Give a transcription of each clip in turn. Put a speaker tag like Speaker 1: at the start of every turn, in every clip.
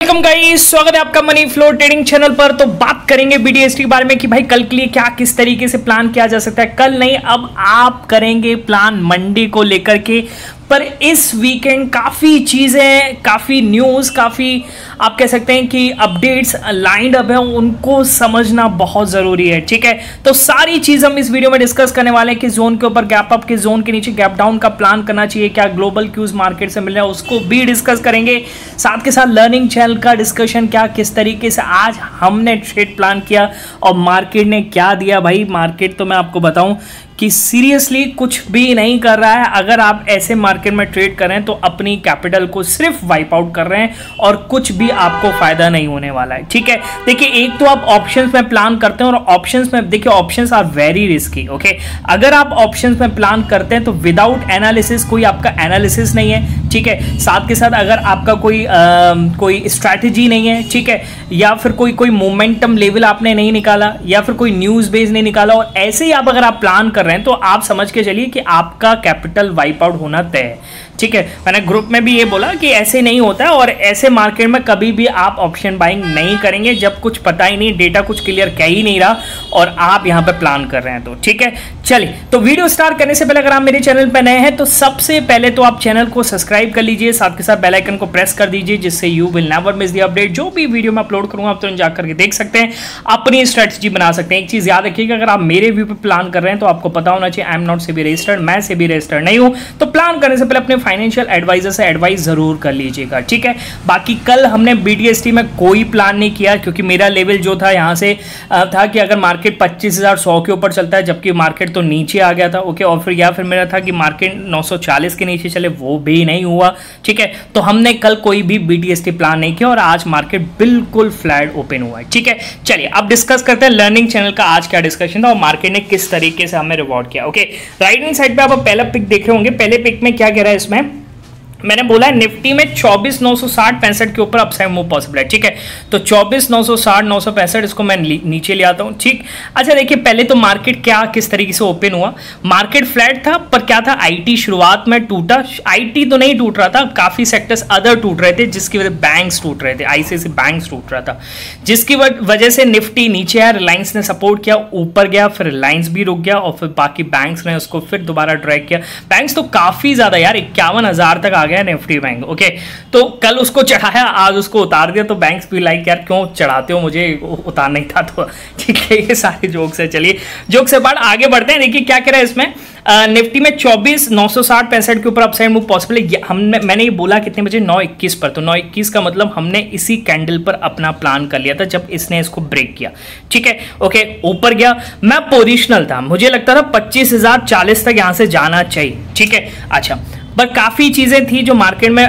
Speaker 1: Welcome guys, स्वागत है आपका मनी फ्लो ट्रेडिंग चैनल पर। तो बात करेंगे बीडीएसटी के बारे में कि भाई कल के लिए क्या किस तरीके से प्लान किया जा सकता है। कल नहीं, अब आप करेंगे प्लान मंडे को लेकर के। पर इस वीकेंड काफ़ी चीज़ें, काफ़ी न्यूज़, काफ़ी आप कह सकते हैं कि अपडेट्स लाइंड अप है, उनको समझना बहुत ज़रूरी है। ठीक है, तो सारी चीज़ हम इस वीडियो में डिस्कस करने वाले हैं कि जोन के ऊपर गैप अप, के जोन के नीचे गैप डाउन का प्लान करना चाहिए, क्या ग्लोबल क्यूज मार्केट से मिल रहा है उसको भी डिस्कस करेंगे। साथ के साथ लर्निंग चैनल का डिस्कशन, क्या किस तरीके से आज हमने ट्रेड प्लान किया और मार्केट ने क्या दिया। भाई मार्केट तो मैं आपको बताऊं कि सीरियसली कुछ भी नहीं कर रहा है। अगर आप ऐसे मार्केट में ट्रेड कर रहे हैं तो अपनी कैपिटल को सिर्फ वाइप आउट कर रहे हैं और कुछ भी आपको फायदा नहीं होने वाला है। ठीक है, देखिए एक तो आप ऑप्शंस में प्लान करते हैं और ऑप्शंस में देखिए options are very risky. Okay, अगर आप ऑप्शंस में प्लान करते हैं तो विदाउट एनालिसिस, कोई आपका एनालिसिस नहीं है। ठीक है, साथ के साथ अगर आपका कोई स्ट्रैटेजी नहीं है, ठीक है, या फिर कोई मोमेंटम लेवल आपने नहीं निकाला, या फिर कोई न्यूज बेस नहीं निकाला, और ऐसे ही अगर आप प्लान कर रहे हैं तो आप समझ के चलिए कि आपका कैपिटल वाइप आउट होना तय है। ठीक है, मैंने ग्रुप में भी ये बोला कि ऐसे नहीं होता है और ऐसे मार्केट में कभी भी आप ऑप्शन बाइंग नहीं करेंगे जब कुछ पता ही नहीं, डेटा कुछ क्लियर कह ही नहीं रहा और आप यहां पे प्लान कर रहे हैं। तो ठीक है, चलिए तो वीडियो स्टार्ट करने से पहले अगर आप मेरे चैनल पर नए हैं तो सबसे पहले तो आप चैनल को सब्सक्राइब कर लीजिए, साथ के साथ बेल आइकन को प्रेस कर दीजिए, जिससे you will never miss the update. जो भी वीडियो मैं अपलोड करूंगा आप तुरंत जाकर के देख सकते हैं, अपनी स्ट्रेटजी बना सकते हैं। एक चीज याद रखिएगा, अगर आप मेरे व्यू पे प्लान कर रहे हैं तो आपको पता होना चाहिए I am not SEBI registered, मैं सेबी रजिस्टर्ड नहीं हूं। तो प्लान करने से पहले अपने फाइनेंशियल एडवाइजर से एडवाइस जरूर कर लीजिएगा। ठीक है, बाकी कल हमने बीडीएसटी में कोई प्लान नहीं किया क्योंकि मेरा लेवल जो था यहां से था कि अगर मार्केट 25,100 के ऊपर चलता है, जबकि मार्केट तो नीचे आ गया था। ओके, और फिर या फिर मेरा था कि मार्केट 940 के नीचे चले, वो भी नहीं हुआ। ठीक है, तो हमने कल कोई भी बीडीएसटी प्लान नहीं किया और आज मार्केट बिल्कुल फ्लैट ओपन हुआ है। ठीक है, चलिए अब डिस्कस करते हैं लर्निंग चैनल का आज क्या डिस्कशन था और मार्केट ने किस तरीके से हमें रिवॉर्ड किया। ओके, राइट हैंड साइड पे आप पहला पिक देख रहे होंगे। पहले पिक में क्या कह रहा है, इसमें मैंने बोला है निफ्टी में 24,960-65 के ऊपर अपसाइड मूव पॉसिबल है। ठीक है, तो 24,960-965 इसको मैं नीचे ले आता हूं। ठीक, अच्छा देखिए पहले तो मार्केट क्या किस तरीके से ओपन हुआ। मार्केट फ्लैट था, पर क्या था, आईटी शुरुआत में टूटा। आईटी तो नहीं टूट रहा था, काफी सेक्टर्स अदर टूट रहे थे, जिसकी वजह बैंक्स टूट रहे थे, आईसीआईसी बैंक्स टूट रहा था, जिसकी वजह से निफ्टी नीचे आया। रिलायंस ने सपोर्ट किया, ऊपर गया, फिर रिलायंस भी रुक गया और फिर बाकी बैंक्स ने उसको फिर दोबारा ड्रैग किया। बैंक्स तो काफी ज्यादा यार, 51,000 तक आ गया निफ्टी बैंक। ओके, तो कल उसको चढ़ाया, आज उसको उतार दिया, तो बैंक्स भी लाइक यार क्यों चढ़ाते हो, मुझे उतारना ही था। तो ठीक है, ये सारे जोक्स है। चलिए जोक से बाद आगे बढ़ते हैं। देखिए क्या कह रहा है इसमें, निफ्टी में 24,960-65 के ऊपर अपसाइड मूव पॉसिबल है। मैंने ये बोला कितने बजे, 9:21 पर। तो 9:21 का मतलब हमने इसी कैंडल पर अपना प्लान कर लिया था जब इसने इसको ब्रेक किया। ठीक है, ओके, ऊपर गया, मैं पोजिशनल था, मुझे लगता था 25,040 तक यहां से जाना चाहिए। ठीक है, अच्छा, पर काफी चीजें थी जो मार्केट में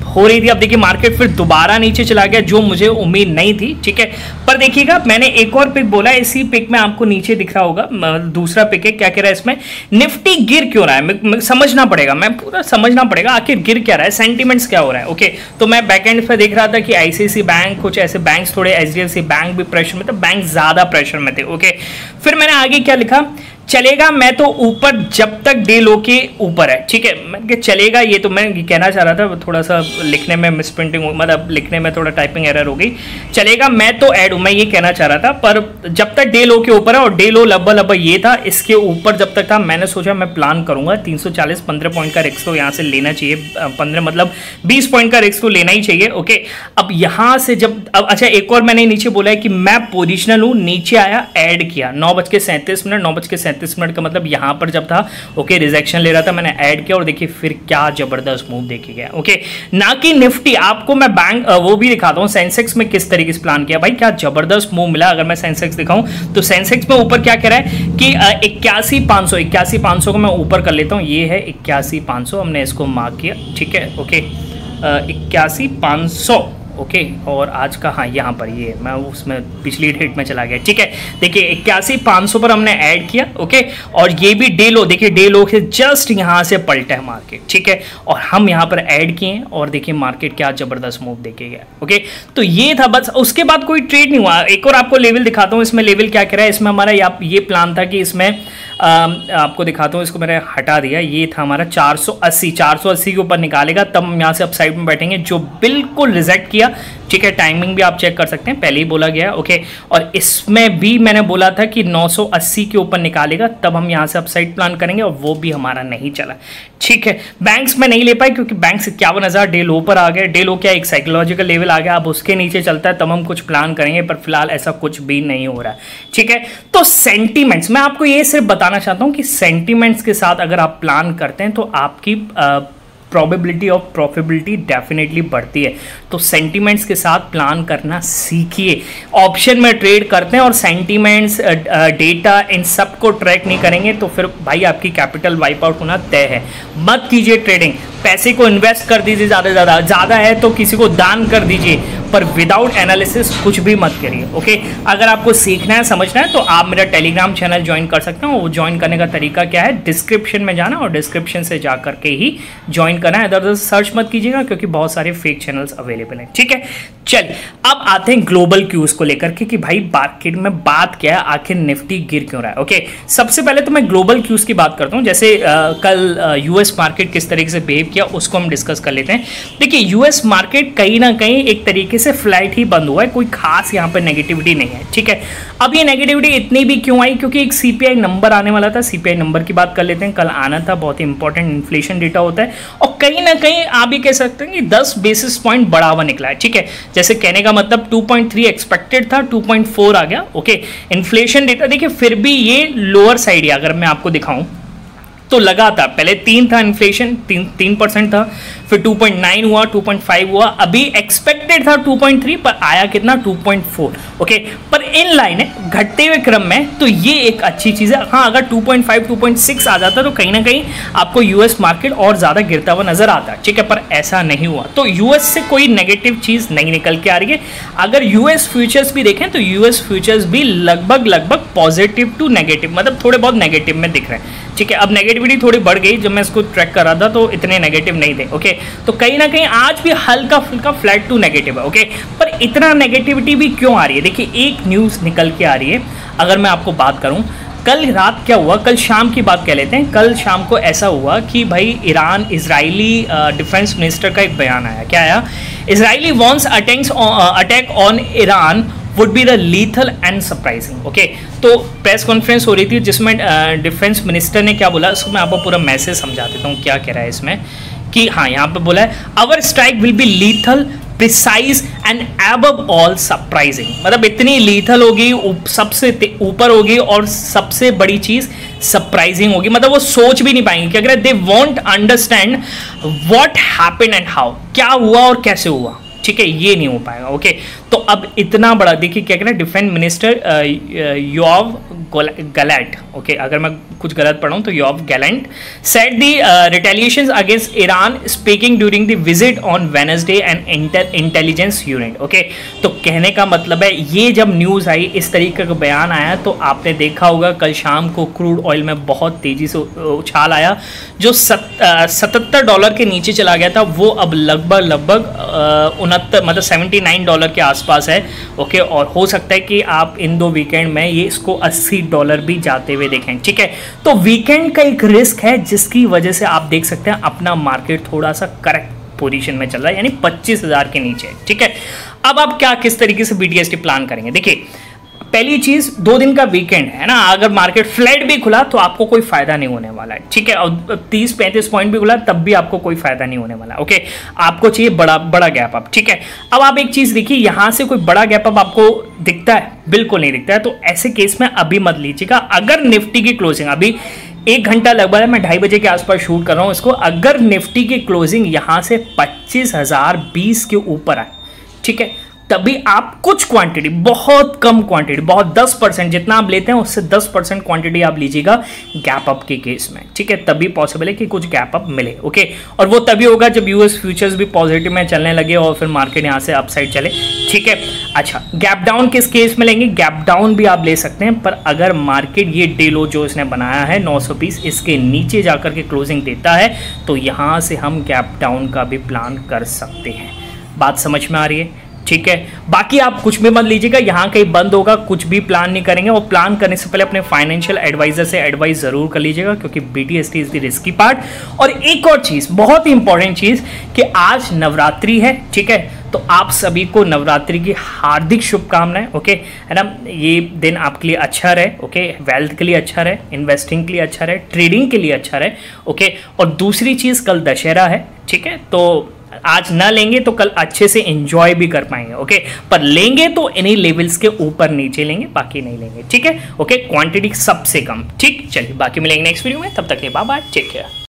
Speaker 1: हो रही थी। अब देखिए मार्केट फिर दोबारा नीचे चला गया, जो मुझे उम्मीद नहीं थी। ठीक है, पर देखिएगा मैंने एक और पिक बोला, इसी पिक में आपको नीचे दिख रहा होगा, दूसरा पिक है। क्या कह रहा है इसमें, निफ्टी गिर क्यों रहा है, समझना पड़ेगा, मैं पूरा समझना पड़ेगा आखिर गिर क्या रहा है, सेंटीमेंट्स क्या हो रहा है। ओके, तो मैं बैकएंड पे देख रहा था कि आईसीआईसी बैंक, कुछ ऐसे बैंक्स, थोड़े एचडीएफसी बैंक भी प्रेशर में थे, बैंक ज्यादा प्रेशर में थे। ओके, फिर मैंने आगे क्या लिखा, चलेगा मैं तो ऊपर जब तक डे लो के ऊपर है। ठीक है, मैं चलेगा, ये तो मैं कहना चाह रहा था, थोड़ा सा लिखने में मिसप्रिंटिंग, मतलब लिखने में थोड़ा टाइपिंग एरर हो गई। चलेगा मैं तो ऐड हूं, मैं ये कहना चाह रहा था, पर जब तक डे लो के ऊपर है, और डे लो लगभग ये था, इसके ऊपर जब तक था मैंने सोचा मैं प्लान करूंगा 340, 15 पॉइंट का रिस्क तो यहाँ से लेना चाहिए, 15 मतलब 20 पॉइंट का रिस्क तो लेना ही चाहिए। ओके, अब यहाँ से जब अच्छा एक और मैंने नीचे बोला है कि मैं पोजिशनल हूँ, नीचे आया, ऐड किया 9:37, 9:37 का मतलब यहां पर जब था, ओके, रिजेक्शन ले रहा था, मैंने ऐड किया और देखिए फिर क्या जबरदस्त मूव देखिए गया। ओके, ना कि निफ्टी, आपको मैं बैंक वो भी दिखाता हूं, सेंसेक्स में किस तरीके से प्लान किया। भाई क्या जबरदस्त मूव मिला। अगर मैं सेंसेक्स दिखाऊं तो सेंसेक्स में ऊपर क्या कह रहा है कि 81,500 को मैं ऊपर कर लेता हूं, ये है 81,500, हमने इसको मार्क किया। ठीक है, ओके, 81,500। ओके, और आज का, हाँ यहाँ पर ये मैं उसमें पिछली डेट में चला गया। ठीक है, देखिए 81,500 पर हमने ऐड किया। ओके, और ये भी डे लो, देखिए डे लो से जस्ट यहाँ से पलटा है मार्केट। ठीक है, और हम यहाँ पर ऐड किए और देखिए मार्केट क्या जबरदस्त मूव देखे गया। ओके, तो ये था बस, उसके बाद कोई ट्रेड नहीं हुआ। एक और आपको लेवल दिखाता हूँ, इसमें लेवल क्या कह रहा है, इसमें हमारा ये प्लान था कि इसमें आपको दिखाता हूँ, इसको मैंने हटा दिया, ये था हमारा 480 के ऊपर निकालेगा, तब हम यहाँ से अपसाइड में बैठेंगे, जो बिल्कुल रिजेक्ट किया। ठीक है, टाइमिंग भी आप चेक कर सकते हैं, पहले ही बोला गया है। ओके, और इसमें भी मैंने बोला था कि 980 के ऊपर निकालेगा तब हम यहाँ से अपसाइड प्लान करेंगे, और वो भी हमारा नहीं चला। ठीक है, बैंक्स में नहीं ले पाए क्योंकि बैंक्स 51,000 डे लो पर आ गए। डे लो क्या, एक साइकोलॉजिकल लेवल आ गया, अब उसके नीचे चलता है तब हम कुछ प्लान करेंगे, पर फिलहाल ऐसा कुछ भी नहीं हो रहा है। ठीक है, तो सेंटीमेंट्स, मैं आपको ये सिर्फ बताना चाहता हूँ कि सेंटीमेंट्स के साथ अगर आप प्लान करते हैं तो आपकी प्रोबेबिलिटी ऑफ प्रॉफिटेबिलिटी डेफिनेटली बढ़ती है। तो सेंटीमेंट्स के साथ प्लान करना सीखिए। ऑप्शन में ट्रेड करते हैं और सेंटीमेंट्स, डेटा, इन सब को ट्रैक नहीं करेंगे तो फिर भाई आपकी कैपिटल वाइप आउट होना तय है। मत कीजिए ट्रेडिंग, पैसे को इन्वेस्ट कर दीजिए, ज़्यादा है तो किसी को दान कर दीजिए, पर विदाउट एनालिसिस कुछ भी मत करिए। ओके, अगर आपको सीखना है, समझना है, तो आप मेरा टेलीग्राम चैनल ज्वाइन कर सकते हो। वो ज्वाइन करने का तरीका क्या है, डिस्क्रिप्शन में जाना और डिस्क्रिप्शन से जा करके ही ज्वाइन करना है, इधर उधर सर्च मत कीजिएगा क्योंकि बहुत सारे फेक चैनल्स अवेलेबल हैं। ठीक है, चलिए अब आते हैं ग्लोबल क्यूज को लेकर के कि भाई मार्केट में बात क्या है, आखिर निफ्टी गिर क्यों रहा है। ओके, सबसे पहले तो मैं ग्लोबल क्यूज की बात करता हूं, जैसे कल यूएस मार्केट किस तरीके से बिहेव किया उसको हम डिस्कस कर लेते हैं। देखिए, यूएस मार्केट कहीं ना कहीं एक तरीके से फ्लैट ही बंद हुआ है, कोई खास यहाँ पे नेगेटिविटी नहीं है। ठीक है, अब ये नेगेटिविटी इतनी भी क्यों आई, क्योंकि एक सीपीआई नंबर आने वाला था। सीपीआई नंबर की बात कर लेते हैं, कल आना था, बहुत ही इंपॉर्टेंट इन्फ्लेशन डेटा होता है, और कहीं ना कहीं आप भी कह सकते हैं कि 10 बेसिस पॉइंट बढ़ा हुआ निकला है। ठीक है, जैसे कहने का मतलब 2.3 एक्सपेक्टेड था, 2.4 आ गया। ओके, इन्फ्लेशन डेटा देखिए फिर भी ये लोअर साइड है, अगर मैं आपको दिखाऊं तो लगा था, पहले 3 था इन्फ्लेशन, 3% था, फिर 2.9 हुआ, 2.5 हुआ, अभी एक्सपेक्टेड था 2.3 पर आया कितना, 2.4। ओके, पर इन लाइन है घटते हुए क्रम में, तो ये एक अच्छी चीज़ है। हाँ, अगर 2.5 2.6 आ जाता तो कहीं ना कहीं आपको यूएस मार्केट और ज़्यादा गिरता हुआ नजर आता। ठीक है, पर ऐसा नहीं हुआ, तो यूएस से कोई नेगेटिव चीज़ नहीं निकल के आ रही है। अगर यूएस फ्यूचर्स भी देखें तो यूएस फ्यूचर्स भी लगभग पॉजिटिव टू नेगेटिव, मतलब थोड़े बहुत नेगेटिव में दिख रहे हैं। ठीक है, अब नेगेटिविटी थोड़ी बढ़ गई, जब मैं इसको ट्रैक कर रहा था तो इतने नेगेटिव नहीं थे। ओके, तो कहीं ना कहीं आज भी हल्का फुल्का फ्लैट टू नेगेटिव है। ओके, पर इतना नेगेटिविटी भी क्यों आ रही है, देखिए एक न्यूज़ निकल के आ रही है। अगर मैं आपको बात करूं, कल रात क्या हुआ, कल शाम की बात कह लेते हैं। कल शाम को ऐसा हुआ कि भाई ईरान, इजरायली डिफेंस मिनिस्टर का एक बयान आया। क्या आया, Israeli wants attack on Iran would be the lethal and surprising. Okay, तो प्रेस कॉन्फ्रेंस हो रही थी जिसमें डिफेंस मिनिस्टर ने क्या बोला, उसको मैं आपको पूरा मैसेज समझा देता हूँ क्या कह रहा है इसमें। कि हाँ, यहाँ पे बोला है our strike will be lethal, precise and above all surprising, मतलब इतनी लीथल होगी, सबसे ऊपर होगी, और सबसे बड़ी चीज सरप्राइजिंग होगी, मतलब वो सोच भी नहीं पाएंगे कि अगर they won't understand what happened and how, क्या हुआ और कैसे हुआ। ठीक है, ये नहीं हो पाएगा। ओके, तो अब इतना बड़ा देखिए क्या कह रहे हैं defence minister Yoav Gallant. Okay, अगर मैं कुछ गलत पढ़ा हूं तो Yoav Gallant said the रिटेलिएशंस against Iran speaking during the visit on Wednesday and intelligence unit. Okay, तो कहने का मतलब है ये जब न्यूज़ आई, इस तरीके का बयान आया, तो आपने देखा होगा कल शाम को क्रूड ऑयल में बहुत तेजी से उछाल आया, जो $77 के नीचे चला गया था, वो अब लगभग 69 मतलब $79 के आसपास है। ओके, और हो सकता है कि आप इन 2 वीकेंड में ये इसको $80 भी जाते हुए देखें। ठीक है, तो वीकेंड का एक रिस्क है जिसकी वजह से आप देख सकते हैं अपना मार्केट थोड़ा सा करेक्ट पोजीशन में चल रहा है, यानी 25,000 के नीचे। ठीक है, अब आप क्या किस तरीके से BTST प्लान करेंगे, देखिए पहली चीज 2 दिन का वीकेंड है ना, अगर मार्केट फ्लैट भी खुला तो आपको कोई फायदा नहीं होने वाला है। ठीक है, और 30-35 पॉइंट भी खुला तब भी आपको कोई फायदा नहीं होने वाला। ओके, आपको चाहिए बड़ा गैप अप। ठीक है, अब आप एक चीज देखिए, यहां से कोई बड़ा गैप अप आपको दिखता है, बिल्कुल नहीं दिखता है, तो ऐसे केस में अभी मत लीजिएगा। अगर निफ्टी की क्लोजिंग अभी 1 घंटा लगभग है, मैं 2:30 बजे के आसपास शूट कर रहा हूं इसको, अगर निफ्टी की क्लोजिंग यहां से 25,020 के ऊपर आए, ठीक है, तभी आप कुछ क्वांटिटी, बहुत कम क्वांटिटी, बहुत 10% जितना आप लेते हैं उससे 10% क्वांटिटी आप लीजिएगा गैप अप के केस में। ठीक है, तभी पॉसिबल है कि कुछ गैप अप मिले। ओके, और वो तभी होगा जब यूएस फ्यूचर्स भी पॉजिटिव में चलने लगे और फिर मार्केट यहाँ से अपसाइड चले। ठीक है, अच्छा गैप डाउन किस केस में लेंगे, गैप डाउन भी आप ले सकते हैं, पर अगर मार्केट ये डे लो जो इसने बनाया है 920 इसके नीचे जाकर के क्लोजिंग देता है तो यहाँ से हम गैप डाउन का भी प्लान कर सकते हैं। बात समझ में आ रही है? ठीक है। बाकी आप कुछ भी मत लीजिएगा, यहाँ कहीं बंद होगा, कुछ भी प्लान नहीं करेंगे। और प्लान करने से पहले अपने फाइनेंशियल एडवाइजर से एडवाइस जरूर कर लीजिएगा, क्योंकि BTST is the risky part. और एक और चीज, बहुत ही इंपॉर्टेंट चीज, कि आज नवरात्रि है, ठीक है, तो आप सभी को नवरात्रि की हार्दिक शुभकामनाएं, ओके, है ना। ये दिन आपके लिए अच्छा रहे, ओके, वेल्थ के लिए अच्छा रहे, इन्वेस्टिंग के लिए अच्छा रहे, ट्रेडिंग के लिए अच्छा रहे, ओके। और दूसरी चीज, कल दशहरा है, ठीक है, तो आज ना लेंगे तो कल अच्छे से एंजॉय भी कर पाएंगे, ओके। पर लेंगे तो इन्हीं लेवल्स के ऊपर नीचे लेंगे, बाकी नहीं लेंगे, ठीक है, ओके। क्वांटिटी सबसे कम, ठीक। चलिए बाकी मिलेंगे नेक्स्ट वीडियो में, तब तक के बाय बाय, टेक केयर।